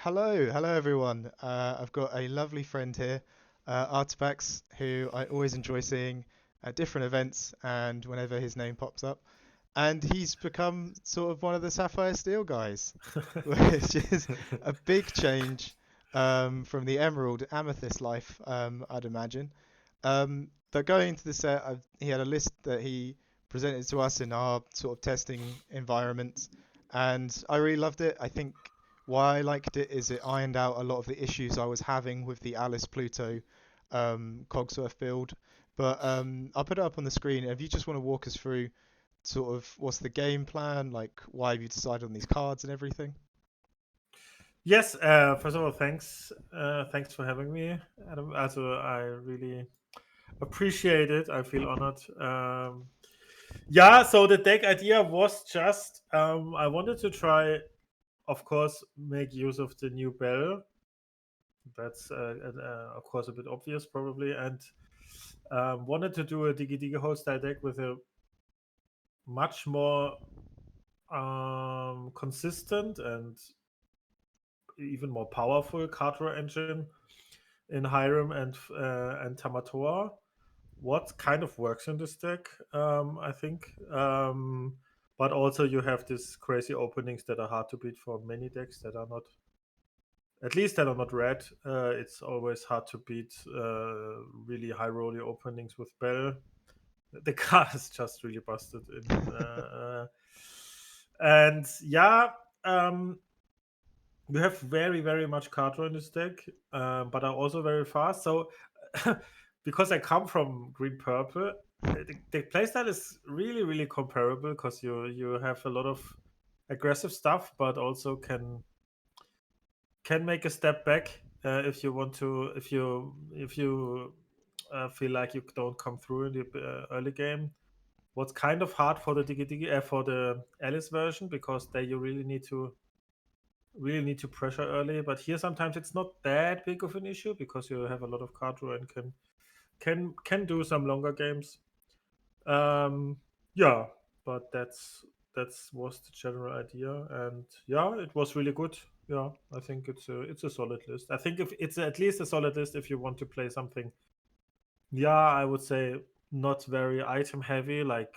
Hello everyone. I've got a lovely friend here, Artabax, who I always enjoy seeing at different events and whenever his name pops up. And he's become sort of one of the Sapphire Steel guys, which is a big change from the Emerald Amethyst life, I'd imagine. But going into the set, he had a list that he presented to us in our sort of testing environment, and I really loved it. I think why I liked it is it ironed out a lot of the issues I was having with the Alice Pluto Cogsworth build. But I'll put it up on the screen. If you just want to walk us through sort of what's the game plan, like why have you decided on these cards and everything? Yes, first of all, thanks for having me, Adam. Also, I really appreciate it. I feel honored. Yeah, so the deck idea was just I wanted to try, of course, make use of the new bell. That's of course a bit obvious, probably, and wanted to do a Digi Digi Hole style deck with a much more consistent and even more powerful card draw engine in Hiram and Tamatoa. What kind of works in this deck? I think, but also you have these crazy openings that are hard to beat for many decks that are not, at least that are not red. It's always hard to beat really high rolly openings with Bell. The card is just really busted in, and yeah. Um, you have very much card draw in this deck, but are also very fast. So because I come from green purple, the playstyle is really comparable because you have a lot of aggressive stuff, but also can make a step back if you want to if you feel like you don't come through in the early game. What's kind of hard for the for the Alice version because there you really need to pressure early. But here sometimes it's not that big of an issue because you have a lot of card draw and can do some longer games. Um, yeah, but that's was the general idea, and yeah, it was really good. Yeah, I think it's a solid list. I think if it's at least a solid list if you want to play something. Yeah, I would say not very item heavy like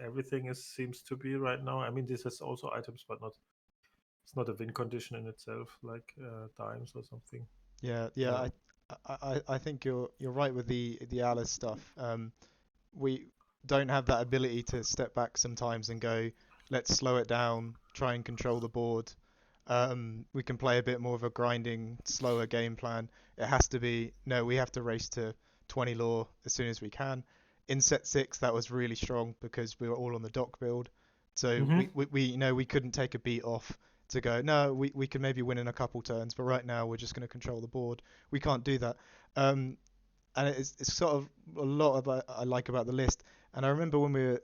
everything is seems to be right now. I mean, this has also items, but not it's not a win condition in itself, like dimes or something. Yeah, Yeah. I think you're right with the Alice stuff. We don't have that ability to step back sometimes and go, let's slow it down, try and control the board. We can play a bit more of a grinding, slower game plan. It has to be, no, we have to race to 20 lore as soon as we can. In set six, that was really strong because we were all on the dock build. So Mm-hmm. we couldn't take a beat off to go, no, we can maybe win in a couple turns, but right now we're just going to control the board. We can't do that. Um, and it's sort of a lot about I like about the list. And I remember when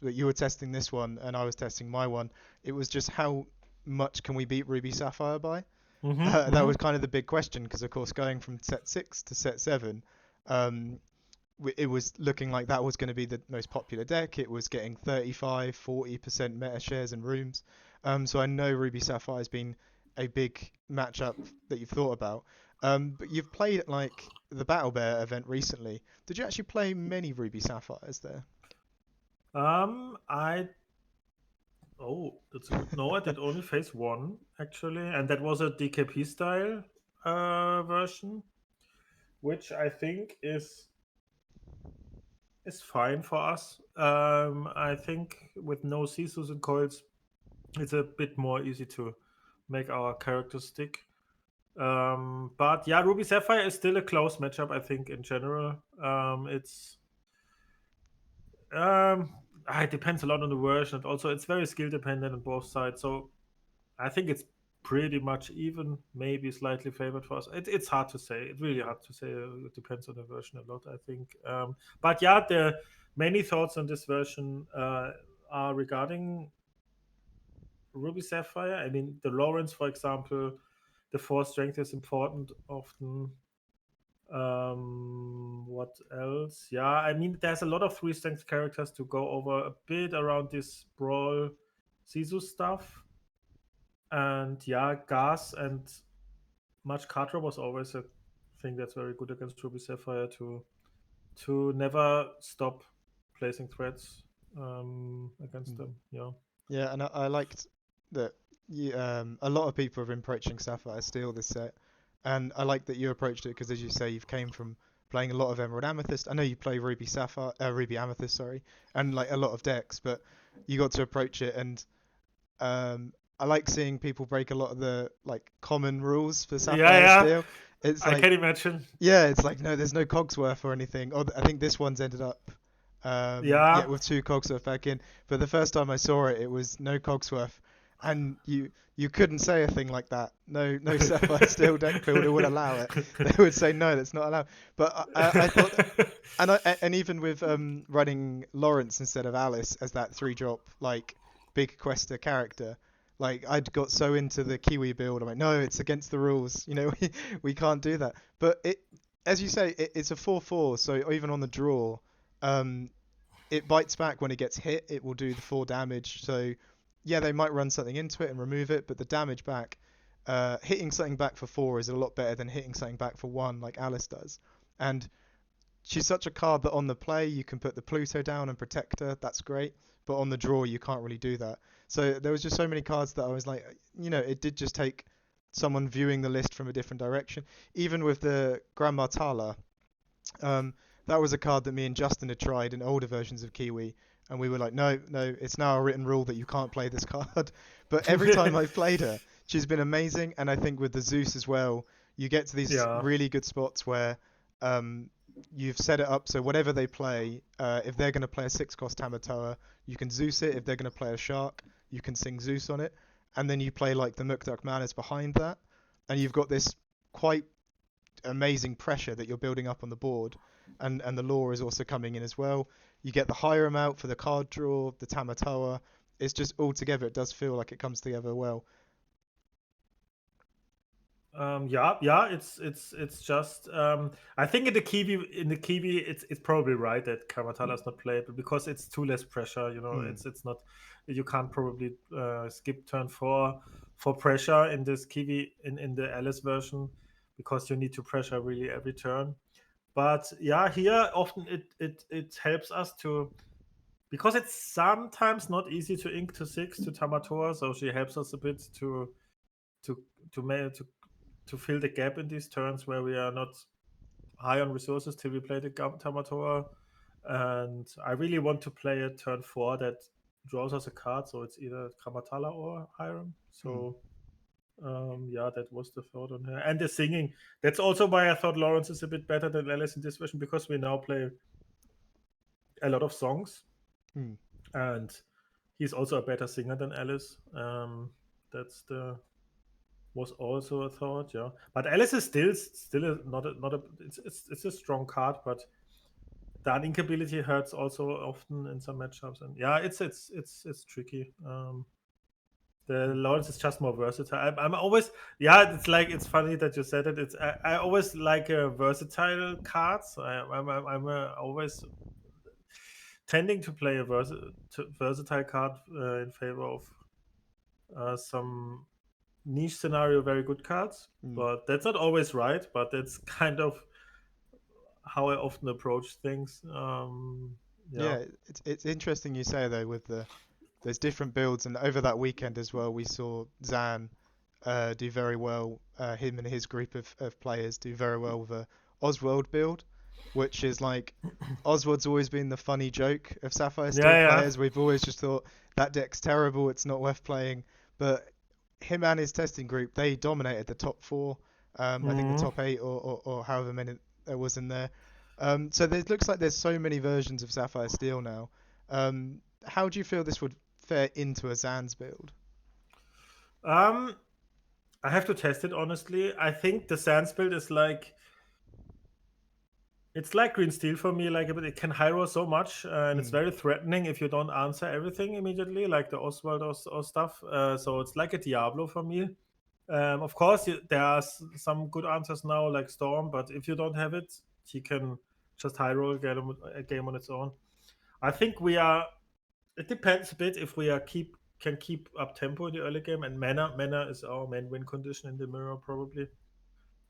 you were testing this one and I was testing my one, it was just how much can we beat Ruby Sapphire by? Mm-hmm. That Mm-hmm. was kind of the big question because of course going from set six to set seven, um, it was looking like that was going to be the most popular deck. It was getting 35, 40% meta shares in rooms. So I know Ruby Sapphire has been a big matchup that you've thought about. But you've played at like the Battle Bear event recently. Did you actually play many Ruby Sapphires there? I Oh, that's a good. No, I did only phase one actually, and that was a DKP style version, which I think is fine for us. I think with no Sisus and coils, it's a bit more easy to make our characters stick. But yeah, Ruby Sapphire is still a close matchup. I think in general, it's um, it depends a lot on the version. And also, it's very skill dependent on both sides. So I think it's pretty much even, maybe slightly favored for us. It's hard to say. It's really hard to say. It depends on the version a lot, I think. But yeah, the many thoughts on this version are regarding Ruby Sapphire. I mean, the Lawrence, for example, the four strength is important often. What else? Yeah, I mean, there's a lot of three strength characters to go over a bit around this brawl Sisu stuff. And yeah, gas and much card draw was always a thing that's very good against Ruby Sapphire to never stop placing threats against Mm. them. Yeah. Yeah, and I liked that a lot of people have been approaching Sapphire Steel this set, and I like that you approached it because, as you say, you've came from playing a lot of Emerald Amethyst. I know you play Ruby Sapphire, Ruby Amethyst, sorry, and like a lot of decks, but you got to approach it, and I like seeing people break a lot of the like common rules for Yeah, Sapphire yeah. Steel. It's I like can imagine. yeah, it's like no, there's no Cogsworth or anything. Or I think this one's ended up, yeah, Yeah. with two Cogsworth back in. But the first time I saw it, it was no Cogsworth, and you couldn't say a thing like that. No, no Sapphire Steel deck builder would allow it. They would say no, that's not allowed. But I thought, and even with running Lawrence instead of Alice as that 3-drop like big quester character. Like I'd got so into the Kiwi build, I'm like, no, it's against the rules. We can't do that. But as you say, it's a 4/4, so even on the draw, um, it bites back when it gets hit. It will do the 4 damage. So yeah, they might run something into it and remove it, but the damage back, hitting something back for 4 is a lot better than hitting something back for 1, like Alice does. And she's such a card that on the play you can put the Pluto down and protect her. That's great, but on the draw you can't really do that. So there was just so many cards that I was like, it did just take someone viewing the list from a different direction. Even with the Grand Martala, um, that was a card that me and Justin had tried in older versions of Kiwi, and we were like, no, no, it's now a written rule that you can't play this card. But every time I've played her, she's been amazing, and I think with the Zeus as well, you get to these Yeah. really good spots where um, you've set it up so whatever they play, if they're going to play a 6-cost Tamatoa, you can Zeus it. If they're going to play a Shark, you can sing Zeus on it, and then you play like the Mukduk Manas behind that, and you've got this quite amazing pressure that you're building up on the board, and the law is also coming in as well. You get the higher amount for the card draw, the Tamatoa. It's just all together. It does feel like it comes together well. Yeah, yeah, it's just I think in the Kiwi it's probably right that Kamatala is not playable because it's too less pressure. Mm, It's not, you can't probably skip turn 4 for pressure in this Kiwi in the Alice version because you need to pressure really every turn. But yeah, here often it helps us to, because it's sometimes not easy to ink to 6 to Tamatoa, so she helps us a bit to to fill the gap in these turns where we are not high on resources till we play the Tamatoa. And I really want to play a turn 4 that draws us a card, so it's either Kamatala or Hiram. mm, So yeah, that was the thought on her. And the singing. That's also why I thought Lawrence is a bit better than Alice in this version, because we now play a lot of songs, mm. and he's also a better singer than Alice. That's the was also a thought, yeah. But Alice is not a it's a strong card, but the uninkability hurts also often in some matchups, and yeah, it's tricky. The Mm, Lawrence is just more versatile. I'm always, yeah. It's funny that you said it. I always like versatile cards. I'm always tending to play a versatile card in favor of some niche scenario very good cards, mm. but that's not always right. But that's kind of how I often approach things. Yeah. Yeah, it's interesting you say though with there's different builds, and over that weekend as well we saw Zan do very well. Him and his group of players do very well with a Oswald build, which is like Oswald's always been the funny joke of Sapphire Yeah, Steel yeah. players. We've always just thought that deck's terrible, it's not worth playing. But him and his testing group, they dominated the top 4. I think the Mhm. top 8 or however many there was in there. So it looks like there's so many versions of Sapphire Steel now. How do you feel this would fare into a Zan's build? Um, I have to test it honestly. I think the Sands build is like, it's like Green Steel for me. Like, but it can high roll so much, and it's Mm, very threatening if you don't answer everything immediately, like the Oswald or stuff. So it's like a Diablo for me. Of course, there are some good answers now, like Storm, but if you don't have it, he can just high roll a game on its own. I think we are. It depends a bit if we are keep up tempo in the early game, and mana is our main win condition in the mirror probably.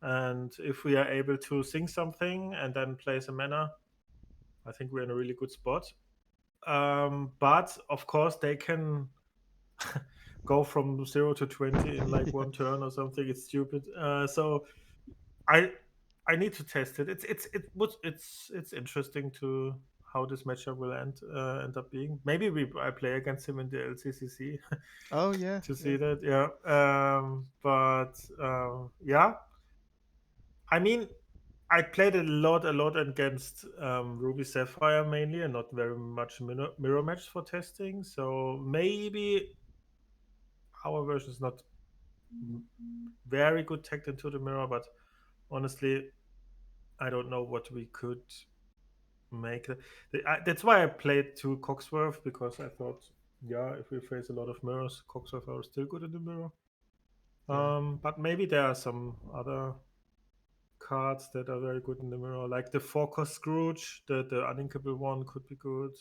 And if we are able to sing something and then place a mana, I think we're in a really good spot. But of course, they can go from 0 to 20 in like Yeah. one turn or something. It's stupid. So I I need to test it. It's interesting to how this matchup will end up being. Maybe I play against him in the LCCC Oh yeah, to yeah. see that. Yeah. But yeah, I mean, I played a lot against Ruby Sapphire mainly, and not very much mirror match for testing. So maybe our version is not very good tagged into the mirror, but honestly, I don't know what we could make. That's why I played to Cogsworth because I thought, yeah, if we face a lot of mirrors, Cogsworth are still good in the mirror. Yeah. But maybe there are some other cards that are very good in the mirror, like the Forecast Scrooge, the uninkable one could be good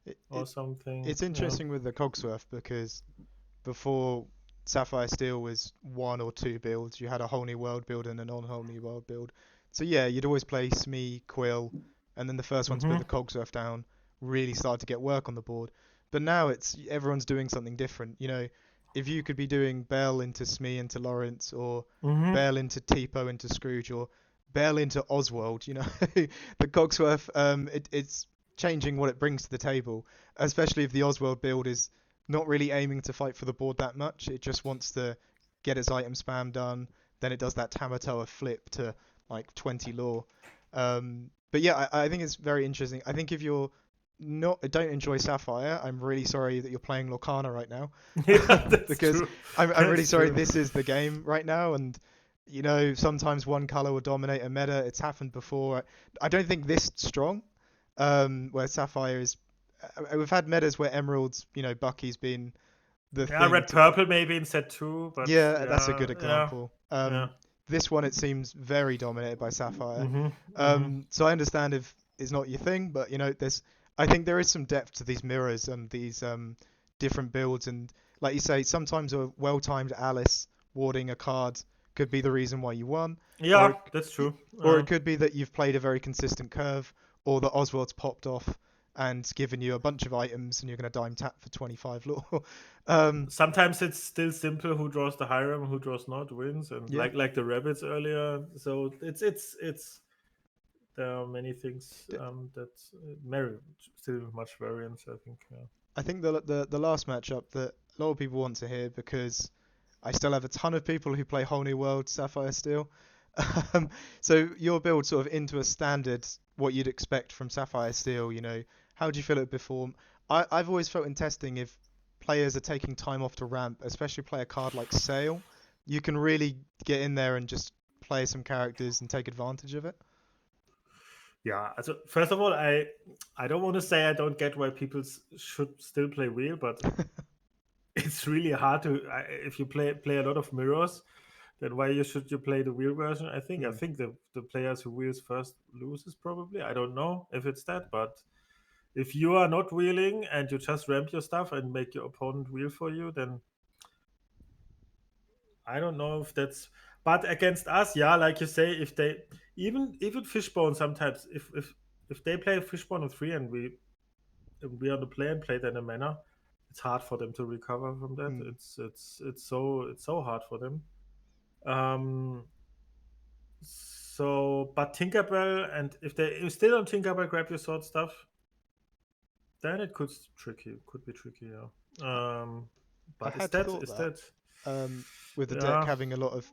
It, or it something. it's Yeah. interesting with the Cogsworth because before Sapphire Steel was one or two builds, you had a whole new world build and a non-whole new world build. So yeah, you'd always play Smee, Quill, and then the first one to put Mm-hmm. the Cogsworth down really started to get work on the board. But now it's everyone's doing something different. You know, if you could be doing Bell into Smee into Lawrence, or Mm-hmm. Bell into Tipo into Scrooge, or Bell into Oswald, you know, the Cogsworth, it's changing what it brings to the table, especially if the Oswald build is not really aiming to fight for the board that much. It just wants to get its item spam done. Then it does that Tamatoa flip to like 20 lore. But yeah, I think it's very interesting. I think if you're not don't enjoy Sapphire, I'm really sorry that you're playing Lorcana right now, Yeah, that's because true. I'm really That's sorry true. this is the game right now, and you know sometimes one color will dominate a meta. It's happened before. I don't think this strong, where Sapphire is. We've had metas where Emeralds, you know, Bucky's been the Yeah, thing red to keep. purple maybe in set two, but Yeah, that's a good yeah, yeah, example. yeah. This one it seems very dominated by Sapphire. Mm-hmm. Mm-hmm. So I understand if it's not your thing, but you know, I think there is some depth to these mirrors and these different builds, and like you say, sometimes a well-timed Alice warding a card could be the reason why you won, or Yeah, that's it, true. or it could be that you've played a very consistent curve, or that Oswald's popped off and given you a bunch of items, and you're going to dime tap for 25 lore. um, Sometimes it's still simple who draws the Hiram, who draws not wins, and yeah. like the rabbits earlier. So it's there are many things that vary, still much variance. I think. Yeah. I think the last matchup that a lot of people want to hear, because I still have a ton of people who play Whole New World Sapphire Steel. Um, so your build sort of into a standard, what you'd expect from Sapphire Steel. You know, how do you feel it perform? I've always felt in testing, if players are taking time off to ramp, especially play a card like Sail, you can really get in there and just play some characters and take advantage of it. Yeah. So first of all, I don't want to say I don't get why people should still play wheel, but it's really hard to if you play a lot of mirrors, then why you play the wheel version? I Hmm. think the players who wheels first loses probably. I don't know if it's that, but if you are not wheeling and you just ramp your stuff and make your opponent wheel for you, then I don't know if that's. But against us, yeah, like you say, if they even fishbone sometimes, if they play fishbone on three and we on the play and play then a mana, it's hard for them to recover from that. Hmm. It's so hard for them. Um, so, but Tinkerbell, and if they still on Tinkerbell grab your sword stuff, then it could be tricky. Yeah. I, I But had thought is that, that with the deck yeah having a lot of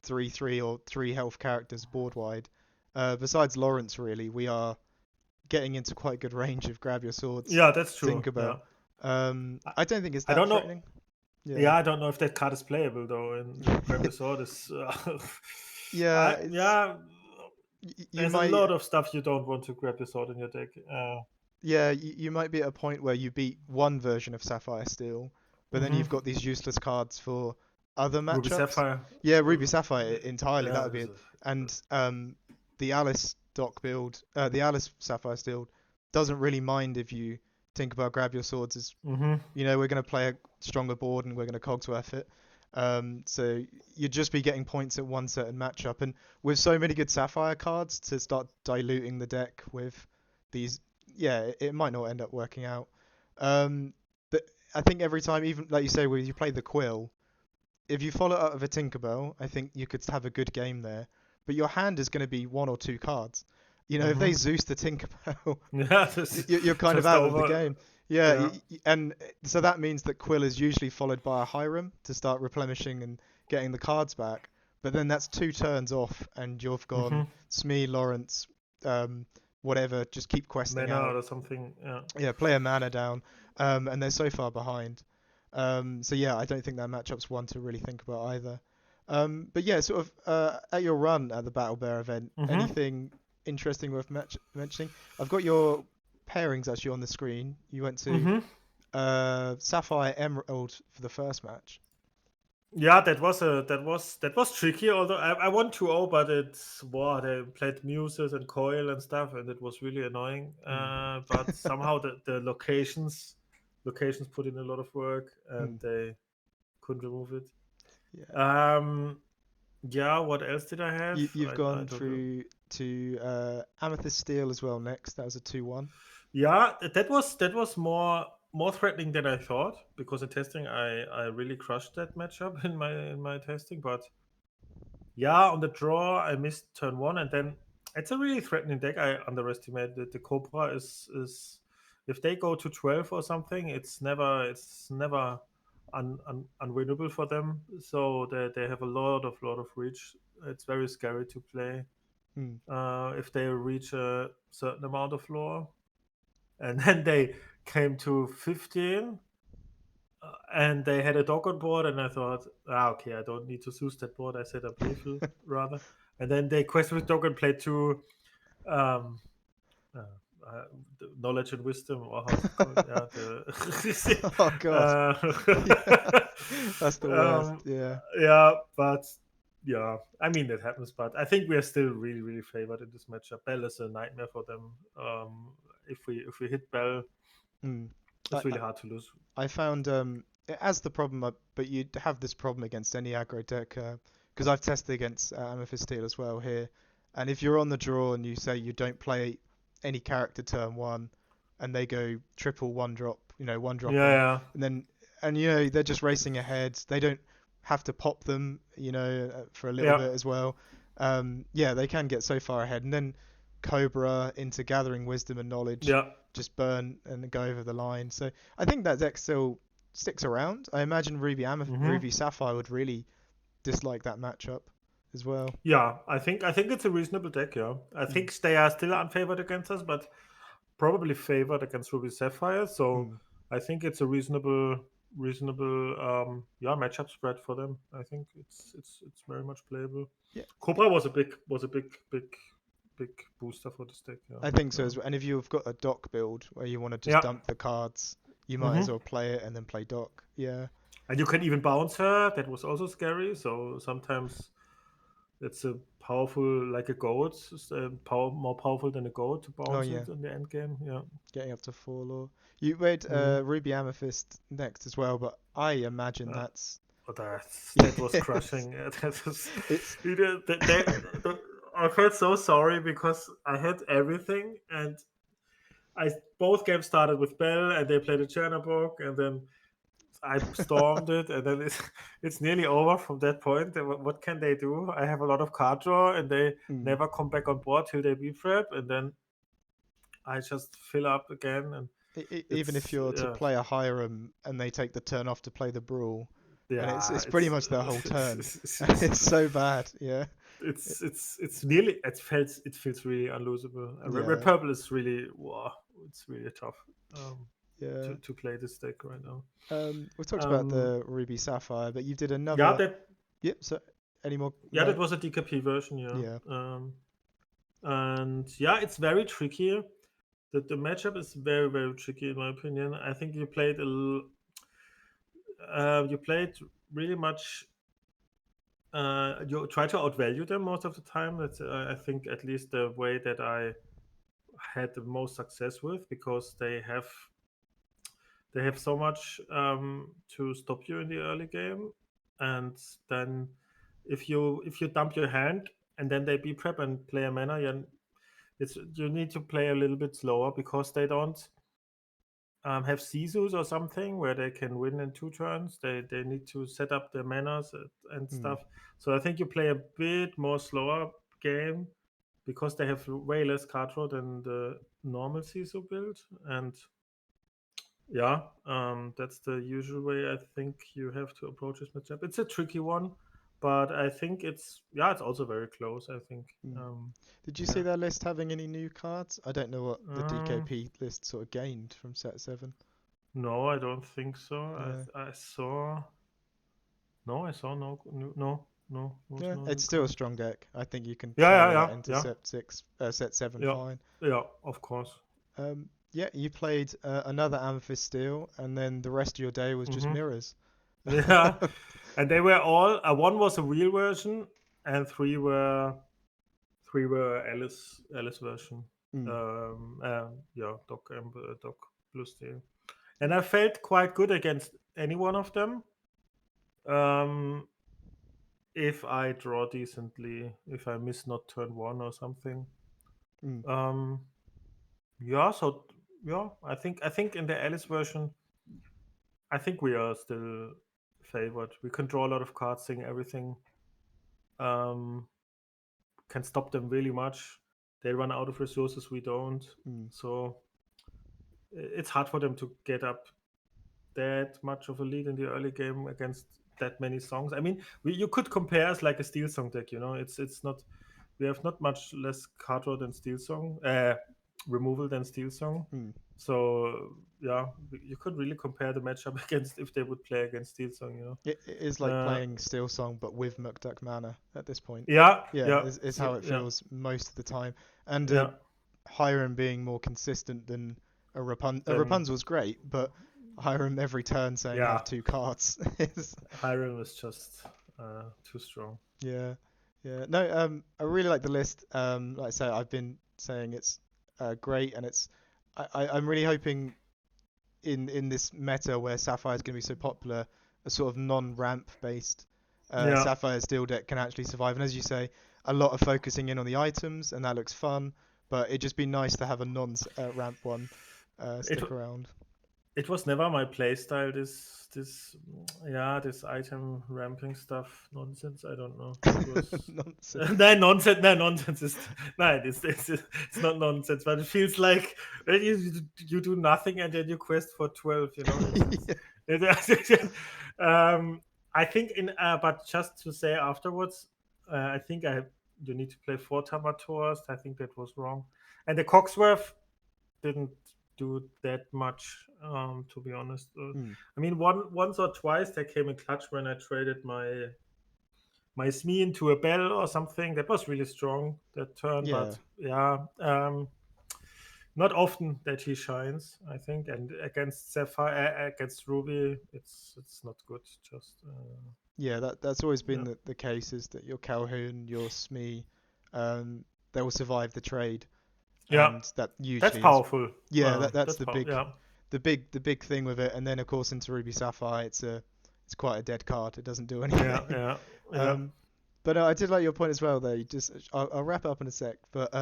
3/3 or 3 health characters board wide. Besides Lawrence, really, we are getting into quite good range of grab your swords, yeah that's true. Yeah. Tinkerbell. I, I don't think it's I that don't know. threatening. Yeah. Yeah, I don't know if that card is playable though. And grab your sword is. Yeah, it's Yeah, you there's a might lot of stuff you don't want to grab your sword in your deck. yeah, you might be at a point where you beat one version of Sapphire Steel, but then Hmm. you've got these useless cards for other Ruby matchups. Sapphire. Yeah, Ruby Sapphire entirely, that Yeah, would be it. And the Alice dock build, the Alice Sapphire Steel doesn't really mind if you think about grab your swords as, hmm you know, we're going to play a stronger board and we're going to Cogsworth it. So you'd just be getting points at one certain matchup, and with so many good Sapphire cards to start diluting the deck with these, yeah, it might not end up working out. But I think every time, even like you say, when you play the Quill, if you follow up with a Tinkerbell, I think you could have a good game there. But your hand is going to be one or two cards. If they Mm-hmm. Zeus the Tinkerbell, Yeah, just you're kind of just out of the over. game. Yeah, Yeah. and so that means that Quill is usually followed by a Hiram to start replenishing and getting the cards back. But then that's two turns off, and you've gone Mm-hmm. Smee, Lawrence, um, whatever. Just keep questing Mana out. or something. Yeah. Yeah, play a mana down, and they're so far behind. So yeah, I don't think that matchup's one to really think about either. But yeah, sort of at your run at the Battle Bear event, Mm-hmm. anything interesting worth mentioning? I've got your pairings actually on the screen. You went to Mm-hmm. Sapphire Emerald for the first match. Yeah, that was tricky. Although I won 2-0, but it's wow, they played Muses and Coil and stuff, and it was really annoying. Mm. But somehow the locations put in a lot of work, and Mm. they couldn't remove it. Yeah. Um, yeah, what else did I have? You've I gone don't know. through to Amethyst Steel as well next. That was a 2-1. Yeah, that was more threatening than I thought because in testing I really crushed that matchup in my testing, but yeah, on the draw I missed turn one, and then it's a really threatening deck. I underestimated the Cobra is if they go to 12 or something, it's never unwinnable for them. So they have a lot of reach. It's very scary to play Mm. if they reach a certain amount of lore, and then they came to 15, and they had a dog on board, and I thought, okay, I don't need to use that board. I set up lethal rather, and then they quested with dog and played two um uh, uh, knowledge and wisdom, or how's it called? Yeah, Oh God. Yeah. That's the worst. um Yeah. yeah, but yeah, I mean that happens, but I think we are still really really favored in this matchup. Bell is a nightmare for them. If we hit Bell, Mm. I, it's really hard to lose. I found it has the problem, but you'd have this problem against any aggro deck because I've tested against Amethyst Steel as well here, and if you're on the draw and you say you don't play any character turn one, and they go triple one drop, one drop Yeah, in, yeah, and then they're just racing ahead. They don't have to pop them, for a little yeah, bit as well. Yeah, they can get so far ahead, and then Cobra into gathering wisdom and knowledge, yeah. just burn and go over the line. So I think that deck still sticks around. I imagine Hmm. Ruby Sapphire would really dislike that matchup as well. Yeah, I think it's a reasonable deck. Yeah, I Mm, think they are still unfavored against us, but probably favored against Ruby Sapphire. So mm. I think it's a reasonable yeah matchup spread for them. I think it's very much playable. Yeah, Cobra was a big booster for this deck. Yeah, I think so as well. And if you've got a dock build where you want to just yeah. dump the cards, you might as Hmm. well play it and then play dock. Yeah. And you can even bounce her. That was also scary. So sometimes it's a powerful like a goat, more powerful than a goat to Oh bounce yeah, it in the end game. Yeah. getting up to 4 lore. You read Mm. Ruby Amethyst next as well, but I imagine Uh, that's but that was yeah, crushing. That was, it's you know, I felt so sorry because I had everything, and I both games started with Bell, and they played a Chernabog, and then I stormed it, and then it's nearly over from that point. And what can they do? I have a lot of card draw, and they mm, never come back on board till they beat prep, and then I just fill up again, and even if it's you're to play a Hiram and they take the turn off to play the Brawl, and it's yeah, it's pretty much their whole it's turn, and it's so bad. Yeah. It- it's nearly it feels really unlosable. Red yeah. purple is really wow, it's really tough um, Yeah. to play this deck right now. We talked about Um, the Ruby Sapphire, but you did yeah, another. that Yep. So any more? yeah No. that was a DKP version, yeah. Yeah. And yeah, it's very tricky. The matchup is very very tricky in my opinion. I think you played really much. You try to outvalue them most of the time. That's I think at least the way that I had the most success with because they have so much to stop you in the early game, and then if you dump your hand and then they be prep and play a mana, you need to play a little bit slower because they don't have Sisus or something where they can win in 2 turns. They need to set up their manas and Mm, stuff. So I think you play a bit more slower game because they have way less card draw than the normal Sisu build. And yeah, that's the usual way I think you have to approach this matchup. It's a tricky one, but I think it's also very close. I think. mm. Did you see Yeah. their list having any new cards? I don't know what the Um, DKP list sort of gained from set 7. no, I don't think so. Yeah. I saw. No, I saw no, was Yeah, no new it's still a card. strong deck. I think you can Yeah, yeah, solo that yeah, into yeah, set 7 yeah, fine. yeah. Of course. Yeah, you played another Amethyst Steel, and then the rest of your day was just Hmm. mirrors. Yeah, and they were all. One was a real version, and three were Alice version. Mm, Yeah, Doc Blue Steel, and I felt quite good against any one of them. Um, if I draw decently, if I miss not turn one or something. mm, Um, yeah, so yeah, I think in the Alice version, I think we are still favored. We can draw a lot of cards, sing everything. Um, can stop them really much. They run out of resources, we don't. mm, So it's hard for them to get up that much of a lead in the early game against that many songs. I mean, you could compare us like a Steel Song deck. It's not. We have not much less card draw than Steel Song, removal than Steel Song. mm. So yeah, you could really compare the matchup against if they would play against Steel Song. It is like Uh, playing Steel Song, but with Mukduk mana at this point. yeah, Yeah, yeah, is yeah, how it yeah, feels most of the time. And yeah. Hiram being more consistent than a Rapunzel. Then Rapunzel's great, but Hiram every turn saying yeah, have 2 cards is Hiram is just too strong. yeah, yeah. No, I really like the list. Like I say, I've been saying it's great, and I'm really hoping in this meta where Sapphire is going to be so popular, a sort of non-ramp based Yeah, Sapphire Steel deck can actually survive. And as you say, a lot of focusing in on the items, and that looks fun. But it'd just be nice to have a non-ramp one it stick around. it was never my playstyle. This item ramping stuff nonsense. I don't know. It was Nonsense. no nonsense. No nonsense. It's not nonsense, but it feels like you do nothing and then you quest for 12. Yeah. I think but just to say afterwards, I think you need to play 4 Tamators. I think that was wrong, and the Cogsworth didn't do that much, to be honest. Mm. I mean, once or twice they came in clutch when I traded my Smee into a Bell or something. That was really strong that turn, Yeah. but yeah, not often that he shines. I think, and against Sapphire, against Ruby, it's not good. Just Yeah, that's always been yeah, the case is that your Calhoun, your Smee, they will survive the trade, yeah, and that that's usually is powerful. yeah, that's That's the powerful. big Yeah, the big thing with it. And then of course into Ruby Sapphire, it's quite a dead card. It doesn't do yeah, anything. yeah, yeah. um, but I did like your point as well. Though, I'll wrap it up in a sec. But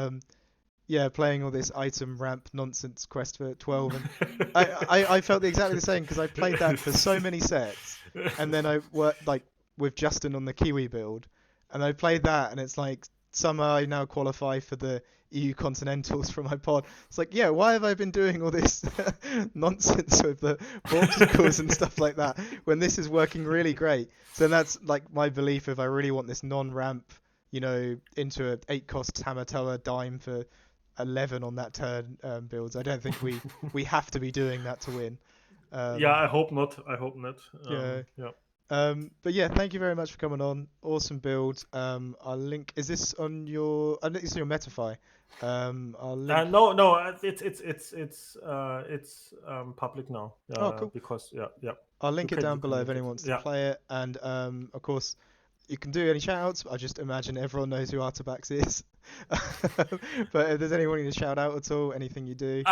yeah, playing all this item ramp nonsense quest for 12, and I felt exactly the same because I played that for so many sets, and then I worked like with Justin on the Kiwi build, and I played that, and it's like somehow I now qualify for the EU Continentals from my pod. It's like, yeah, why have I been doing all this nonsense with the obstacles and stuff like that when this is working really great? So that's like my belief if I really want this non-ramp, into a 8 cost Tamatoa dime for 11 on that turn builds. I don't think we have to be doing that to win. Yeah, Um, I hope not. I hope not. yeah. Yeah. But yeah, thank you very much for coming on. Awesome build. I'll link. Is this on your? I think it's on your Metafy. I'll link. No, no, it's public now. Oh, cool. Because yeah, yeah, I'll you link it can down below if link it. anyone wants to Yeah. play it. And of course, you can do any shout outs. I just imagine everyone knows who Artabax is. But if there's anyone you need to shout out at all, anything you do.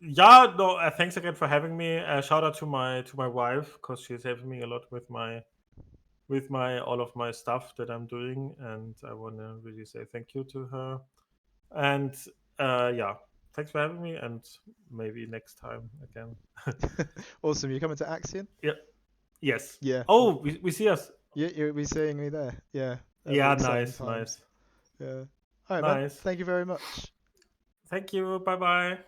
Yeah. No. Thanks again for having me. Shout out to my wife because she's helping me a lot with my with my all of my stuff that I'm doing, and I want to really say thank you to her. And yeah, thanks for having me, and maybe next time again. Awesome. You coming to Axion? Yeah. Yes. Yeah. Oh, we see us. Yeah, you'll be seeing me there. Yeah, at the Yeah, exciting nice, times. nice, Yeah. All right, man. nice. Thank you very much. Thank you. Bye bye.